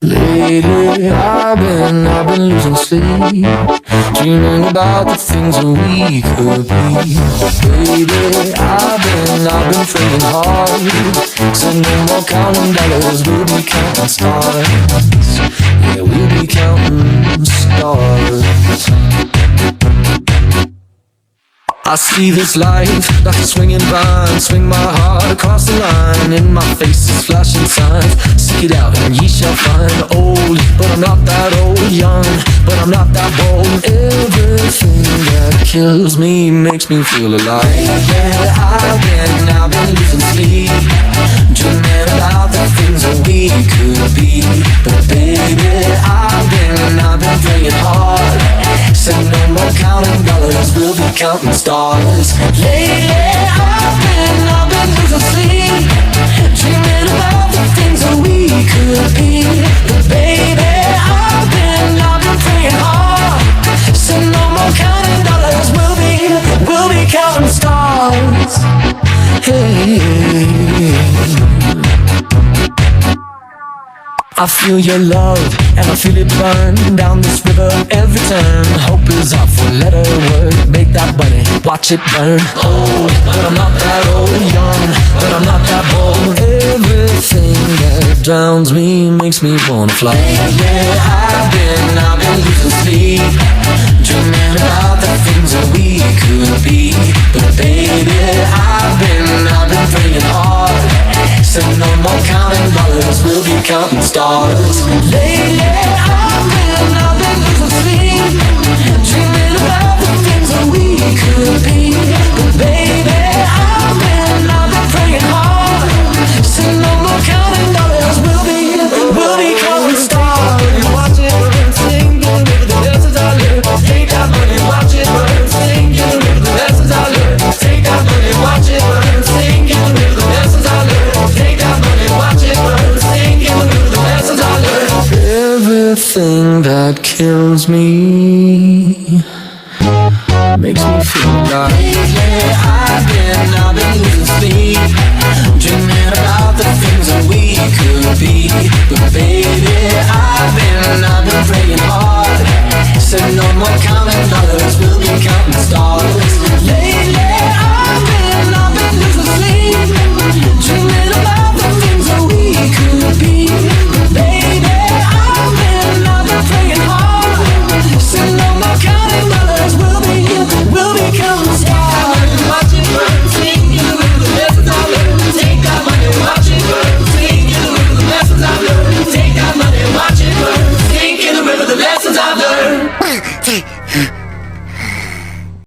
Lately I've been losing sleep, dreaming about the things that we could be. Baby, I've been praying hard, said no more counting dollars, we'll be counting stars. Yeah, we'll be counting stars. I see this life like a swinging vine, swing my heart across the line. In my face is flashing signs, seek it out and ye shall find. Old, but I'm not that old. Young, but I'm not that bold. Everything that kills me makes me feel alive. Yeah, I've been losing sleep, dreaming about the things that we could be. But baby, I've been praying hard, said no more counting dollars, we'll be counting stars. Lately I've been losing sleep, dreaming about the things that we could be. But baby, I've been praying hard, said no more counting dollars, we'll be counting stars. Hey, I feel your love, and I feel it burn down this river every turn. Hope is our four-letter word, make that money, watch it burn. Old, but I'm not that old. Young, but I'm not that bold. Everything that drowns me makes me wanna fly. Yeah, I've been losing sleep, dreaming about the things that we could be. But baby, I've been praying hard, said no more counting dollars, we'll be counting stars. Lately I've been losing sleep, dreaming about the things that we could be. But baby, I've been praying hard, said no more counting dollars, we'll be counting stars. Watch it burn, sing the river, the lessons I learned. Take that money, watch it burn, sing the river, the lessons I learned. Take that money, watch it burn, sing the river, the lessons I learned. Take that money, watch it burn, sing the river, the lessons I learned. Everything that kills me makes me feel alive. Lately I've been losing sleep, dreaming about the things that we could be. But baby, I've been praying hard, said no more counting dollars, we'll be counting stars. Lately I've been losing sleep, dreaming about the things that we could be. But baby, I've been praying hard, said no more counting dollars, we'll be counting stars. Watch it burn, sing you the lessons I learned. Take that money, watch it burn, sing you the lessons I learned. Take that money, watch it burn, sing in the river, the lessons I learned.